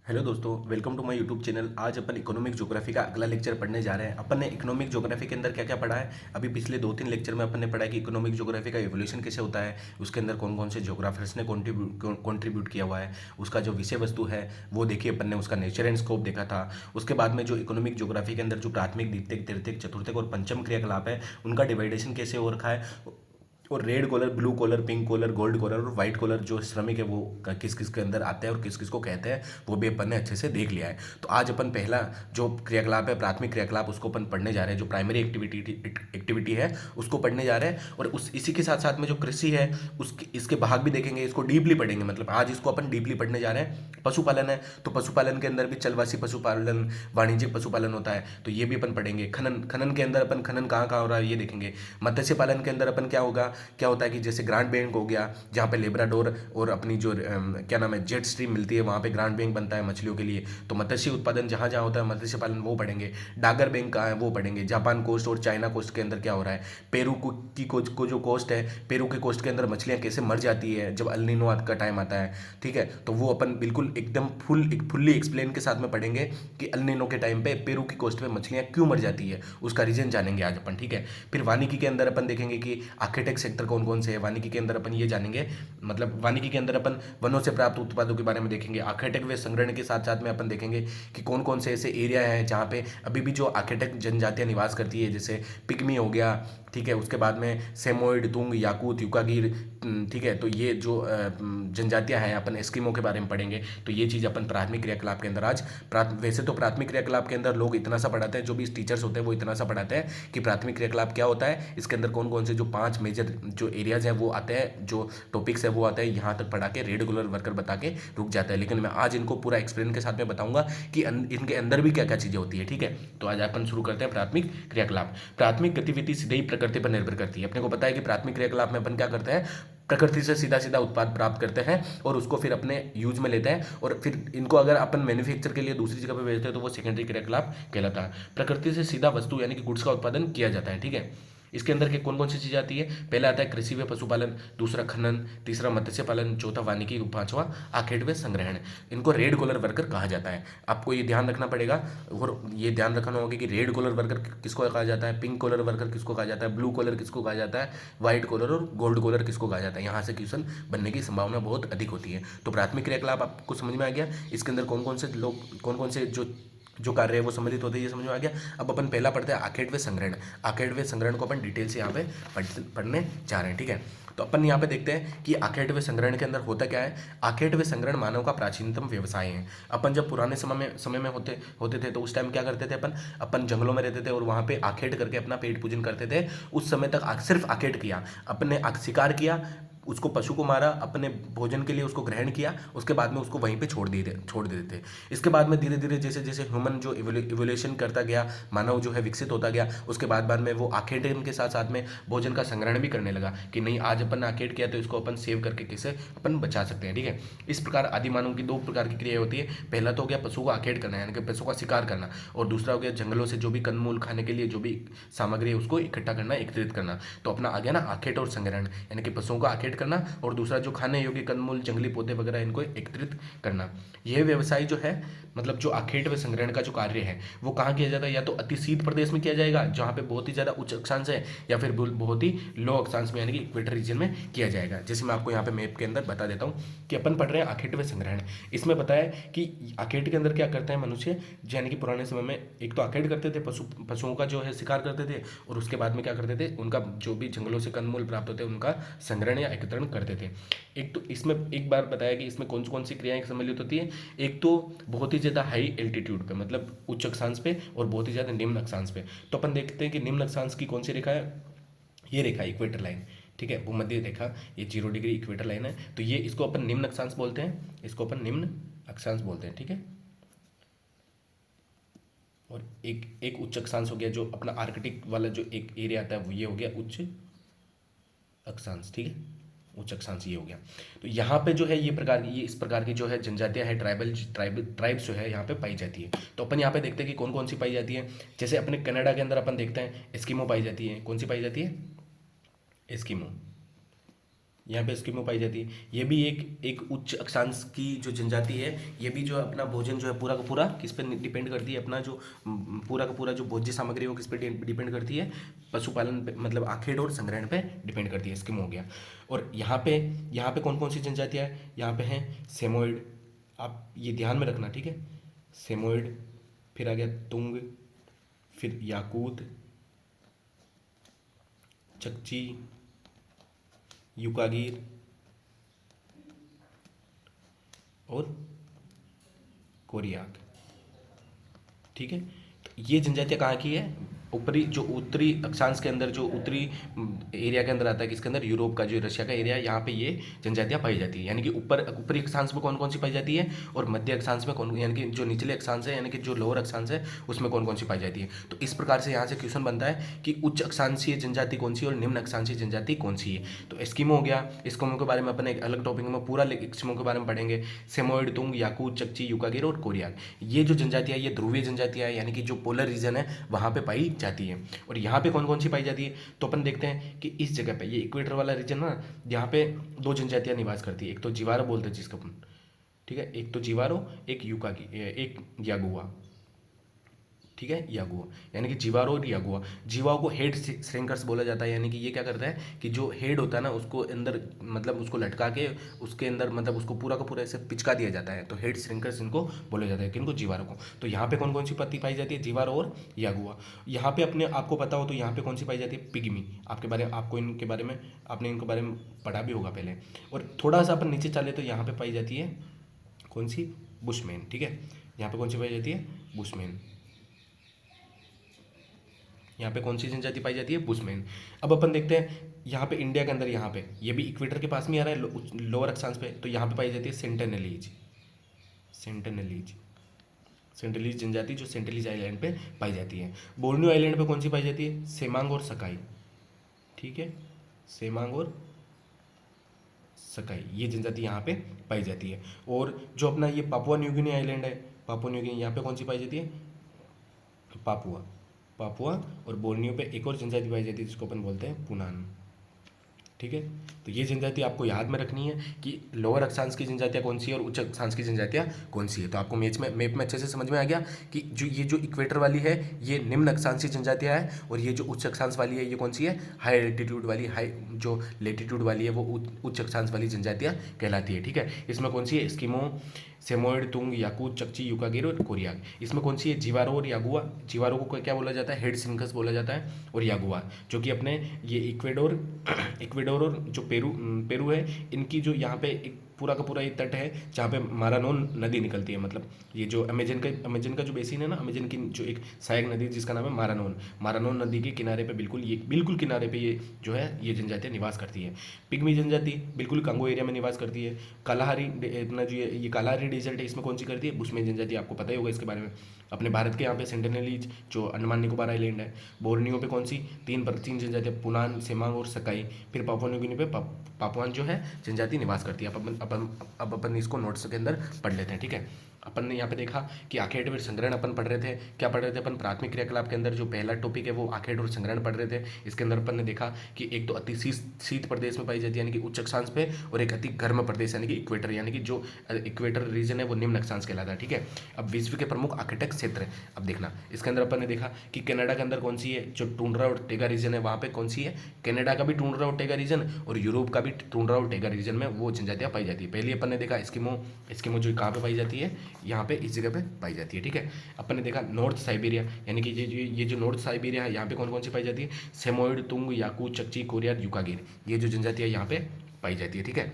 Hello दोस्तों, welcome to my YouTube channel. आज अपन इकोनॉमिक ज्योग्राफी का अगला लेक्चर पढ़ने जा रहे हैं। अपन ने इकोनॉमिक ज्योग्राफी के अंदर क्या क्या पढ़ा है। अभी पिछले 2-3 लेक्चर में अपन ने पढ़ा है कि इकोनॉमिक ज्योग्राफी का एवोल्यूशन कैसे होता है, उसके अंदर कौन कौन से ज्योग्राफर्स ने कॉन्ट्रीब्यूट किया हुआ है, उसका जो विषय वस्तु है वो देखिए अपन ने, उसका नेचर एंड स्कोप देखा था। उसके बाद में जो इकोनॉमिक ज्योग्राफी के अंदर जो प्राथमिक, द्वितीयक, तृतीयक, चतुर्थक और पंचम क्रियाकलाप है उनका डिवाइडेशन कैसे हो रखा है, और red collar, blue collar, pink collar, gold collar और वाइट कॉलर जो श्रमिक है वो किस किस के अंदर आते हैं और किस किस को कहते हैं, वो भी अपन ने अच्छे से देख लिया है। तो आज अपन पहला जो क्रियाकलाप है, प्राथमिक क्रियाकलाप, उसको अपन पढ़ने जा रहे हैं। जो प्राइमरी एक्टिविटी है उसको पढ़ने जा रहे हैं। और उस इसी के साथ साथ में जो कृषि है उसके इसके भाग भी देखेंगे, इसको डीपली पढ़ेंगे। मतलब आज इसको अपन डीपली पढ़ने जा रहे हैं। पशुपालन है तो पशुपालन के अंदर भी चलवासी पशुपालन, वाणिज्यिक पशुपालन होता है, तो ये भी अपन पढ़ेंगे। खनन खनन के अंदर अपन खनन कहाँ कहाँ हो रहा है ये देखेंगे। मत्स्य पालन के अंदर अपन क्या होता है कि जैसे ग्रांट बैंक हो गया, जहाँ पे लेब्राडोर और अपनी जो क्या नाम है, जेट स्ट्रीम मिलती है, वहाँ पे ग्रांट बैंक बनता है मछलियों के लिए। तो मत्स्य उत्पादन जहाँ जहाँ होता है, मत्स्य पालन, वो पढ़ेंगे। डागर बैंक कहाँ है वो पढ़ेंगे। जापान कोस्ट और चाइना कोस्ट के अंदर क्या हो रहा है। पेरू को जो कोस्ट है, पेरू के कोस्ट के अंदर मछलियाँ कैसे मर जाती है जब अल नीनो का टाइम आता है। ठीक है, तो वो अपन बिल्कुल एकदम फुल्ली एक्सप्लेन के साथ में पढ़ेंगे कि अल नीनो के टाइम पे पेरू की कोस्ट पे मछलियाँ क्यों मर जाती है, उसका रीजन जानेंगे आज अपन। ठीक है, फिर वानिकी के अंदर अपन देखेंगे कि आर्किटेक्ट सेक्टर कौन कौन से है। वानिकी के अंदर अपन ये जानेंगे, मतलब वानिकी के अंदर अपन वनों से प्राप्त उत्पादों के बारे में देखेंगे। आर्किटेक्ट वे संग्रहण के साथ साथ में अपन देखेंगे कि कौन कौन से ऐसे एरिया हैं जहाँ पे अभी भी जो आर्किटेक्ट जनजातियाँ निवास करती है, जैसे पिग्मी हो गया। ठीक है, उसके बाद में सेमोइड, तुंग, याकूत, युकागीर। ठीक है, तो ये जो जनजातियाँ हैं, अपन एस्किमो के बारे में पढ़ेंगे। तो ये चीज़ अपन प्राथमिक क्रियाकलाप के अंदर आज वैसे तो प्राथमिक क्रियाकलाप के अंदर लोग इतना सा पढ़ाते हैं, जो भी टीचर्स होते हैं वो इतना सा पढ़ाते हैं कि प्राथमिक क्रियाकलाप क्या होता है, इसके अंदर कौन कौन से जो 5 मेजर जो एरियाज हैं वो आते हैं, जो टॉपिक्स है वो आते हैं। यहाँ तक पढ़ा के रेगुलर वर्कर बता के रुक जाता है, लेकिन मैं आज इनको पूरा एक्सप्लेन के साथ में बताऊंगा कि इनके अंदर भी क्या क्या चीज़ें होती है। ठीक है, तो आज अपन शुरू करते हैं प्राथमिक क्रियाकलाप। प्राथमिक गतिविधि सीधे ही प्रकृति पर निर्भर करती है। अपने को पता है कि प्राथमिक क्रियाकलाप में अपन क्या करते हैं, प्रकृति से सीधा सीधा उत्पाद प्राप्त करते हैं और उसको फिर अपने यूज में लेते हैं, और फिर इनको अगर अपन मैन्युफैक्चर के लिए दूसरी जगह पे भेजते हैं तो वो सेकेंडरी क्रियाकलाप कहलाता है। प्रकृति से सीधा वस्तु यानी कि गुड्स का उत्पादन किया जाता है। ठीक है, इसके अंदर के कौन कौन सी चीज़ आती है। पहला आता है कृषि व पशुपालन, दूसरा खनन, तीसरा मत्स्य पालन, चौथा वानिकी, पांचवा आखेट व संग्रहण। इनको रेड कॉलर वर्कर कहा जाता है। आपको ये ध्यान रखना पड़ेगा, और ये ध्यान रखना होगा कि रेड कॉलर वर्कर किसको कहा जाता है, पिंक कॉलर वर्कर किसको कहा जाता है, ब्लू कॉलर किसको कहा जाता है, व्हाइट कॉलर और गोल्ड कॉलर किसको कहा जाता है। यहाँ से क्वेश्चन बनने की संभावना बहुत अधिक होती है। तो प्राथमिक क्रियाकलाप आपको समझ में आ गया। इसके अंदर कौन कौन से लोग, कौन कौन से जो कार्य है वो सम्मिलित होते हैं, ये समझ में आ गया। अब अपन पहला पढ़ते हैं आखेट व संग्रहण। आखेट व संग्रहण को अपन डिटेल से यहाँ पे पढ़ने जा रहे हैं। ठीक है, तो अपन यहाँ पे देखते हैं कि आखेट व संग्रहण के अंदर होता क्या है। आखेट व संग्रहण मानव का प्राचीनतम व्यवसाय है। अपन जब पुराने समय में होते होते थे तो उस टाइम क्या करते थे, अपन जंगलों में रहते थे और वहाँ पे आखेट करके अपना पेट पूजन करते थे। उस समय तक सिर्फ आखेट किया, अपने शिकार किया, उसको पशु को मारा, अपने भोजन के लिए उसको ग्रहण किया, उसके बाद में उसको वहीं पे छोड़ देते थे। इसके बाद में धीरे धीरे जैसे जैसे ह्यूमन जो इवोल्यूशन करता गया, मानव जो है विकसित होता गया, उसके बाद में वो आखेट के साथ साथ में भोजन का संग्रहण भी करने लगा कि नहीं, आज अपन आखेट किया तो इसको अपन सेव करके कैसे अपन बचा सकते हैं। ठीक है, इस प्रकार आदि मानव की 2 प्रकार की क्रिया होती है। पहला तो हो गया पशु को आखेट करना, यानी कि पशु का शिकार करना, और दूसरा हो गया जंगलों से जो भी कंदमूल खाने के लिए जो भी सामग्री है उसको इकट्ठा करना, एकत्रित करना। तो अपना आ गया ना आखेट और संग्रहण, यानी कि पशुओं को आखेट करना और दूसरा जो खाने योग्य कंदमूल, जंगली पौधे वगैरह इनको एकत्रित करना। यह व्यवसाय जो है, मतलब जो आखेट व संग्रहण का जो कार्य है वो कहाँ किया जाता है, या तो अति शीत प्रदेश में किया जाएगा जहाँ पे बहुत ही ज़्यादा उच्च अक्षांश है, या फिर बहुत ही लो अक्षांश में यानी कि इक्वेटर रीजन में किया जाएगा। जैसे मैं आपको यहाँ पे मैप के अंदर बता देता हूँ कि अपन पढ़ रहे हैं आखेट व संग्रहण। इसमें बताया कि आखेट के अंदर क्या करता है मनुष्य, यानी कि पुराने समय में एक तो आखेट करते थे, पशुओं का जो है शिकार करते थे, और उसके बाद में क्या करते थे, उनका जो भी जंगलों से कंदमूल प्राप्त होते हैं उनका संग्रहण या एकत्रण करते थे। एक तो इसमें एक बार बताया कि इसमें कौन कौन सी क्रियाएं सम्मिलित होती है। एक तो बहुत ही ज़्यादा हाई एल्टीट्यूड पे, मतलब उच्च अक्षांश पे, और बहुत ही ज़्यादा निम्न अक्षांश पे। तो अपन देखते हैं कि निम्न अक्षांश की कौन सी रेखा है, ये रेखा इक्वेटर लाइन। ठीक है, भूमध्य रेखा, ये 0 डिग्री इक्वेटर लाइन है, तो ये इसको अपन निम्न अक्षांश बोलते हैं, इसको अपन निम्न अक्षांश बोलते हैं। ठीक है, और एक एक उच्च अक्षांश हो गया, जो अपना आर्कटिक वाला जो एक एरिया आता है वो ये हो गया उच्च अक्षांश। ठीक है, उच्च अक्षांश ये हो गया। तो यहाँ पे जो है ये इस प्रकार की जो है जनजातियाँ है, ट्राइब्स जो है यहाँ पे पाई जाती है। तो अपन यहाँ पे देखते हैं कि कौन कौन सी पाई जाती है। जैसे अपने कनाडा के अंदर अपन देखते हैं एस्किमो पाई जाती है। कौन सी पाई जाती है, एस्किमो। यहाँ पे एस्किमो पाई जाती है। ये भी एक एक उच्च अक्षांश की जो जनजाति है। ये भी जो अपना भोजन जो है पूरा का पूरा किस पे डिपेंड करती है, अपना जो पूरा का पूरा जो भोज्य सामग्री है वो किस पे डिपेंड करती है, पशुपालन पे, मतलब आखेट और संग्रहण पे डिपेंड करती है। एस्किमो हो गया। और यहाँ पे कौन कौन सी जनजातियाँ हैं, यहाँ पे हैं सेमोइड, आप ये ध्यान में रखना, ठीक है। सेमोइड, फिर आ गया तुंग, फिर याकूत, चकची, युकागीर और कोरियाक, ठीक है। तो ये जनजातियाँ कहाँ की है, ऊपरी जो उत्तरी अक्षांश के अंदर, जो उत्तरी एरिया के अंदर आता है, किसके अंदर, यूरोप का जो रशिया का एरिया है, यहाँ पे ये जनजातियाँ पाई जाती है। यानी कि ऊपरी अक्षांश में कौन कौन सी पाई जाती है, और मध्य अक्षांश में कौन, यानी कि जो निचले अक्षांश है, यानी कि जो लोअर अक्षांश है, उसमें कौन कौन सी पाई जाती है। तो इस प्रकार से यहाँ से क्वेश्चन बनता है कि उच्च अक्षांशीय जनजाति कौन सी है और निम्न अक्षांशीय जनजाति कौन सी है। तो एस्किमो हो गया। एस्किमो के बारे में अपन एक अलग टॉपिक में पूरा एस्किमो के बारे में पढ़ेंगे। सेमोइड, तुंग, याकूत, चकची, युकागिर और कोरियाक, ये जो जनजातियाँ, ये ध्रुवीय जनजातियाँ है, यानी कि जो पोलर रीजन है वहाँ पे पाई जाती है। और यहाँ पे कौन कौन सी पाई जाती है, तो अपन देखते हैं कि इस जगह पे, ये इक्वेटर वाला रीजन ना, यहाँ पे दो जनजातियाँ निवास करती है। एक तो जीवारो बोलते हैं जिसको अपन, ठीक है, एक तो जीवारो, एक यूका की, एक यागुआ, ठीक है, यागुआ, यानी कि जीवारो और यागुआ। जीवाओं को हेड श्रिंकर्स बोला जाता है, यानी कि ये क्या करता है कि जो हेड होता है ना, उसको अंदर मतलब उसको लटका के उसके अंदर मतलब उसको पूरा का पूरा ऐसे पिचका दिया जाता है, तो हेड श्रिंकर्स इनको बोला जाता है, किनको, जीवारो को। तो यहाँ पे कौन कौन सी पत्ती पाई जाती है, जीवारो और यागुआ। यहाँ पे अपने आपको पता हो तो यहाँ पे कौन सी पाई जाती है, पिग्मी। आपके बारे आपको इनके बारे में, आपने इनके बारे में पढ़ा भी होगा पहले। और थोड़ा सा अपन नीचे चले तो यहाँ पे पाई जाती है कौन सी, बुशमैन, ठीक है। यहाँ पे कौन सी पाई जाती है, बुशमैन। यहाँ पे कौन सी जनजाति पाई जाती है, बुशमैन। अब अपन देखते हैं यहाँ पे इंडिया के अंदर, यहाँ पे ये भी इक्वेटर के पास में आ रहा है, लोअर अक्षांश पे, तो यहाँ पे पाई जाती है सेंटेनलीज। सेंटेनलीज, सेंटेनलीज जनजाति जो सेंटेनलीज आइलैंड पे पाई जाती है। बोर्नियो आइलैंड पे कौन सी पाई जाती है, सेमांग और सकाई, ठीक है, सेमांग और सकाई, ये जनजाति यहाँ पे पाई जाती है। और जो अपना ये पापुआ न्यू गिनी आइलैंड है, पापुआ न्यू गिनी, यहाँ पे कौन सी पाई जाती है, पापुआ, पापुआ। और बोर्नियो पे एक और जनजाति पाई जाती है जिसको अपन बोलते हैं पुनान, ठीक है। तो ये जनजाति आपको याद में रखनी है कि लोअर अक्षांश की जनजातियाँ कौन सी है और उच्च अक्षांश की जनजातियाँ कौन सी है। तो आपको मैप में अच्छे से समझ में आ गया कि जो इक्वेटर वाली है ये निम्न अक्षांशीय जनजातियाँ हैं, और ये जो उच्च अक्षांश वाली है ये कौन सी है, हाई एल्टीट्यूड वाली, हाई जो लेटीट्यूड वाली है वो उच्च अक्षांश वाली जनजातियाँ कहलाती है, ठीक है। इसमें कौन सी है, एस्किमो, सेमोइड, तुंग, याकूत, चकची, युकागिर और कोरियाक। इसमें कौन सी है, जीवारो और यागुआ। जीवारो को क्या बोला जाता है, हेड सिंकस बोला जाता है, और यागुआ जो कि अपने ये इक्वेडोर इक्वेडोर और जो पेरू है, इनकी जो यहाँ पे एक पूरा का पूरा ये तट है जहाँ पे मारानोन नदी निकलती है। मतलब ये जो अमेजन का जो बेसिन है ना, अमेजन की जो एक सहायक नदी जिसका नाम है मारानोन नदी के किनारे पे बिल्कुल किनारे पे ये जो है ये जनजातियाँ निवास करती है। पिग्मी जनजाति बिल्कुल कांगो एरिया में निवास करती है। कालाहारी अपना जो ये कालाहारी डेजर्ट है, इसमें कौन सी करती है, बुशमैन जनजाति, आपको पता ही होगा इसके बारे में। अपने भारत के यहाँ पे सेंटिनेलीज जो अंडमान निकोबार आइलैंड है। बोर्नियो पे कौन सी, तीन जनजातियाँ, पुनान, सेमांग और सकाई। फिर पापुआ न्यू गिनी पे पापुआन जो है जनजाति निवास करती है। अब अपन इसको नोट्स के अंदर पढ़ लेते हैं, ठीक है। अपन ने यहाँ पे देखा कि आखेट और संग्रहण अपन पढ़ रहे थे। क्या पढ़ रहे थे अपन, प्राथमिक क्रियाकलाप के अंदर जो पहला टॉपिक है वो आखेट और संग्रहण पढ़ रहे थे। इसके अंदर अपन ने देखा कि एक तो अति शीत प्रदेश में पाई जाती है यानी कि उच्च अक्षांश पे, और एक अति गर्म प्रदेश यानी कि इक्वेटर, यानी कि जो इक्वेटर रीजन है वो निम्न अक्षांश कहलाता है, ठीक है। अब विश्व के प्रमुख आखेटक क्षेत्र है। अब देखना इसके अंदर अपन ने देखा कि कनाडा के अंदर कौन सी है, जो टुंड्रा और टेगा रीजन है वहाँ पे कौन सी है, कनाडा का भी टुंड्रा और टेगा रीजन, और यूरोप का भी टुंड्रा और टेगा रीजन में वो जनजातियाँ पाई जाती है। पहले अपन ने देखा एस्किमो जो कहाँ पे पाई जाती है, यहाँ पे इस जगह पे पाई जाती है, ठीक है। अपन ने देखा नॉर्थ साइबेरिया, यानी कि ये जो नॉर्थ साइबेरिया है यहाँ पे कौन कौन सी पाई जाती है, सेमोइड, तुंग, याकूत, चकची, कोरियार, युकागिर, ये जो जनजातियाँ यहाँ पे पाई जाती है, ठीक है।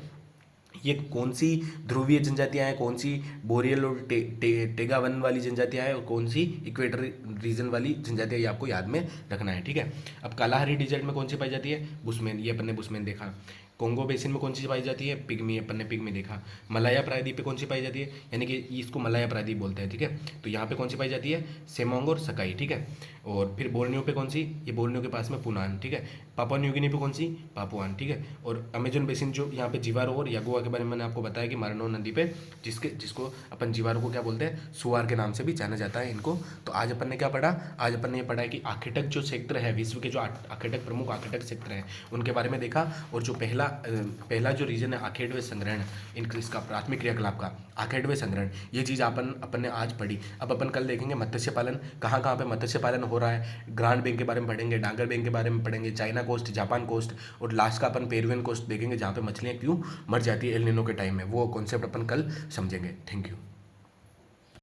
ये कौन सी ध्रुवीय जनजातियाँ हैं, कौन सी बोरियल और टेगा वन वाली जनजातियाँ हैं, और कौन सी इक्वेटर रीजन वाली जनजातियाँ, ये आपको याद में रखना है, ठीक है। अब कालाहारी डिजर्ट में कौन सी पाई जाती है, बुशमैन, ये अपन ने बुशमैन देखा। कोंगो बेसिन में कौन सी पाई जाती है, पिग्मी, अपन ने पिग्मी देखा। मलाया प्रायद्वीप पे कौन सी पाई जाती है, यानी कि इसको मलाया प्रायद्वीप बोलते हैं, ठीक है। तो यहाँ पे कौन सी पाई जाती है, सेमोंग और सकाई, ठीक है। और फिर बोर्नियो पे कौन सी, ये बोर्नियो के पास में पुनान, ठीक है। पापुआ न्यू गिनी पे कौन सी, पापुआन, ठीक है। और अमेजन बेसिन जो यहाँ पे जीवारो और यागुआ के बारे में मैंने आपको बताया कि मारानो नदी पे जिसको अपन जीवारो को क्या बोलते हैं, सुआर के नाम से भी जाना जाता है इनको। तो आज अपन ने क्या पढ़ा, आज अपन ने ये पढ़ा है कि आर्किटेक्ट जो क्षेत्र है, विश्व के जो आर्किटेक्ट प्रमुख आर्किटेक्ट क्षेत्र हैं उनके बारे में देखा। और जो पहला जो रीजन है आखेडवे संग्रहण, इसका प्राथमिक क्रियाकलाप का आखेडवे संग्रहण, ये चीज़ अपन ने आज पढ़ी। अब अपन कल देखेंगे मत्स्य पालन, कहाँ कहाँ पे मत्स्य पालन हो रहा है, ग्रांड बैंक के बारे में पढ़ेंगे, डांगर बैंक के बारे में पढ़ेंगे, चाइना कोस्ट, जापान कोस्ट, और लास्ट का अपन पेरुवियन कोस्ट देखेंगे जहाँ पे मछलियाँ क्यों मर जाती है एल निनो के टाइम में। वो कॉन्सेप्ट अपन कल समझेंगे। Thank you.